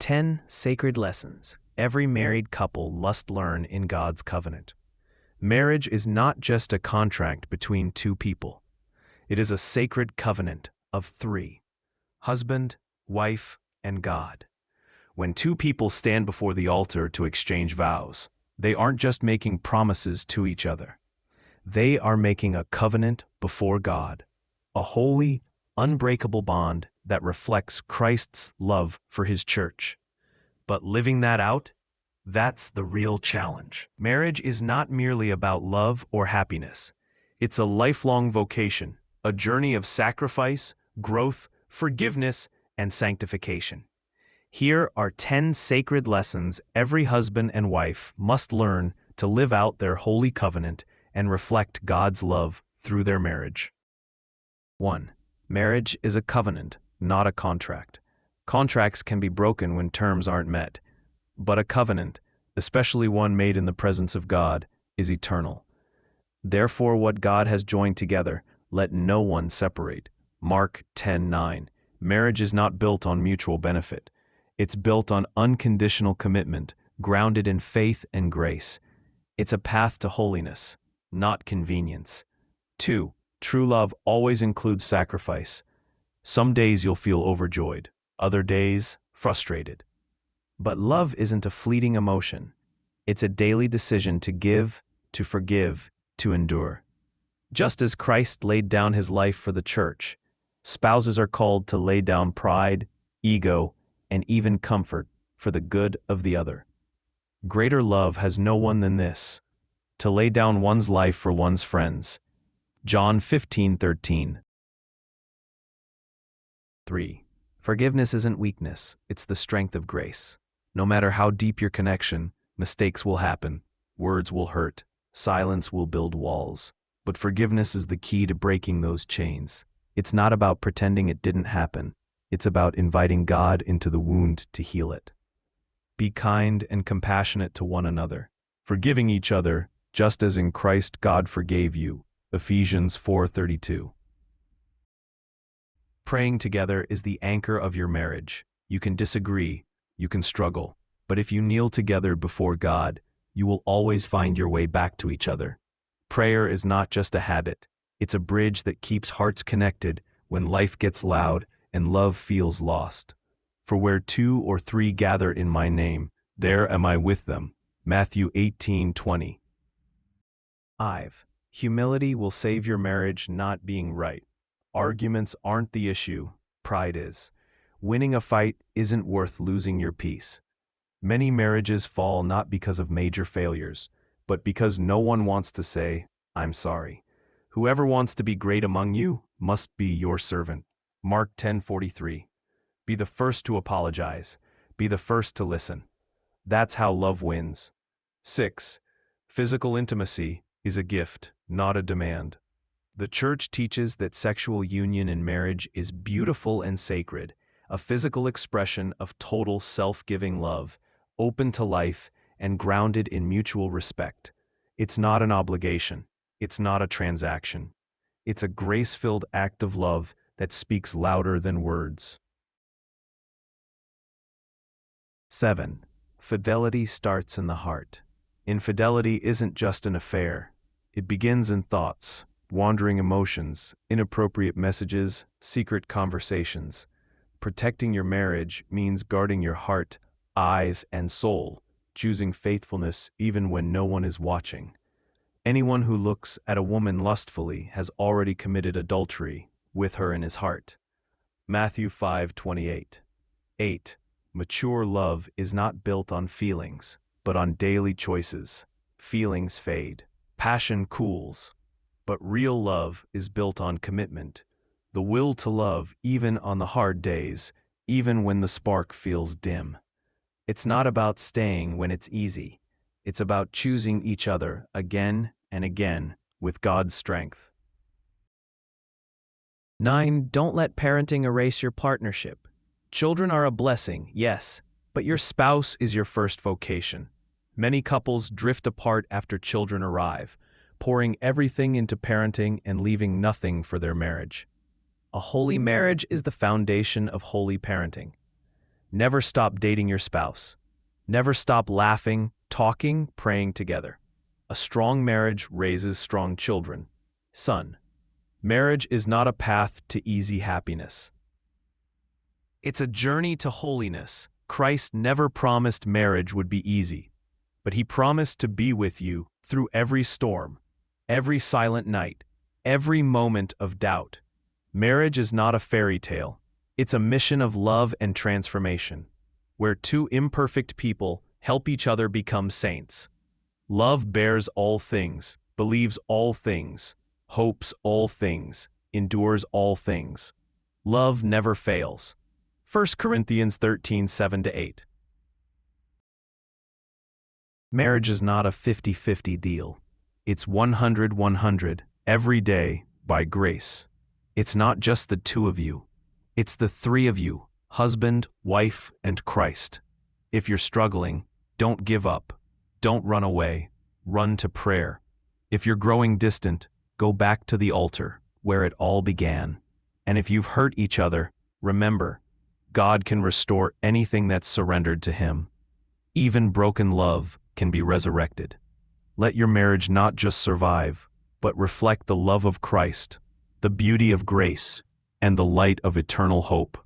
10 sacred lessons every married couple must learn in God's covenant. Marriage is not just a contract between two people. It is a sacred covenant of three: husband, wife, and God. When two people stand before the altar to exchange vows, they aren't just making promises to each other. They are making a covenant before God, a holy, unbreakable bond that reflects Christ's love for his church. But living that out, that's the real challenge. Marriage is not merely about love or happiness. It's a lifelong vocation, a journey of sacrifice, growth, forgiveness, and sanctification. Here are 10 sacred lessons every husband and wife must learn to live out their holy covenant and reflect God's love through their marriage. 1. Marriage is a covenant, not a contract. Contracts can be broken when terms aren't met, but a covenant, especially one made in the presence of God, is eternal. Therefore, what God has joined together, let no one separate. Mark 10:9. Marriage is not built on mutual benefit. It's built on unconditional commitment, grounded in faith and grace. It's a path to holiness, not convenience. 2. True love always includes sacrifice. Some days you'll feel overjoyed, other days frustrated. But love isn't a fleeting emotion. It's a daily decision to give, to forgive, to endure. Just as Christ laid down his life for the church, spouses are called to lay down pride, ego, and even comfort for the good of the other. Greater love has no one than this, to lay down one's life for one's friends. John 15:13. 3. Forgiveness isn't weakness, it's the strength of grace. No matter how deep your connection, mistakes will happen, words will hurt, silence will build walls. But forgiveness is the key to breaking those chains. It's not about pretending it didn't happen. It's about inviting God into the wound to heal it. Be kind and compassionate to one another, forgiving each other, just as in Christ God forgave you. Ephesians 4:32. Praying together is the anchor of your marriage. You can disagree, you can struggle, but if you kneel together before God, you will always find your way back to each other. Prayer is not just a habit, it's a bridge that keeps hearts connected when life gets loud and love feels lost. For where 2 or 3 gather in my name, there am I with them. Matthew 18:20. 5. Humility will save your marriage, not being right. Arguments aren't the issue, pride is. Winning a fight isn't worth losing your peace. Many marriages fall not because of major failures, but because no one wants to say, "I'm sorry." Whoever wants to be great among you must be your servant. Mark 10:43. Be the first to apologize. Be the first to listen. That's how love wins. 6. Physical intimacy is a gift, not a demand. The church teaches that sexual union in marriage is beautiful and sacred, a physical expression of total self-giving love, open to life and grounded in mutual respect. It's not an obligation. It's not a transaction. It's a grace-filled act of love that speaks louder than words. 7. Fidelity starts in the heart. Infidelity isn't just an affair. It begins in thoughts, wandering emotions, inappropriate messages, secret conversations. Protecting your marriage means guarding your heart, eyes, and soul, choosing faithfulness even when no one is watching. Anyone who looks at a woman lustfully has already committed adultery with her in his heart. Matthew 5:28. 8. Mature love is not built on feelings, but on daily choices. Feelings fade. Passion cools. But real love is built on commitment, the will to love even on the hard days, even when the spark feels dim. It's not about staying when it's easy. It's about choosing each other again and again with God's strength. 9. Don't let parenting erase your partnership. Children are a blessing, yes, but your spouse is your first vocation. Many couples drift apart after children arrive, pouring everything into parenting and leaving nothing for their marriage. A holy marriage is the foundation of holy parenting. Never stop dating your spouse. Never stop laughing, talking, praying together. A strong marriage raises strong children. Son, marriage is not a path to easy happiness. It's a journey to holiness. Christ never promised marriage would be easy, but he promised to be with you through every storm, every silent night, every moment of doubt. Marriage is not a fairy tale. It's a mission of love and transformation, where two imperfect people help each other become saints. Love bears all things, believes all things, hopes all things, endures all things. Love never fails. 1 Corinthians 13, 7-8. Marriage is not a 50-50 deal. It's 100-100, every day, by grace. It's not just the two of you. It's the three of you, husband, wife, and Christ. If you're struggling, don't give up. Don't run away. Run to prayer. If you're growing distant, go back to the altar, where it all began. And if you've hurt each other, remember, God can restore anything that's surrendered to Him. Even broken love can be resurrected. Let your marriage not just survive, but reflect the love of Christ, the beauty of grace, and the light of eternal hope.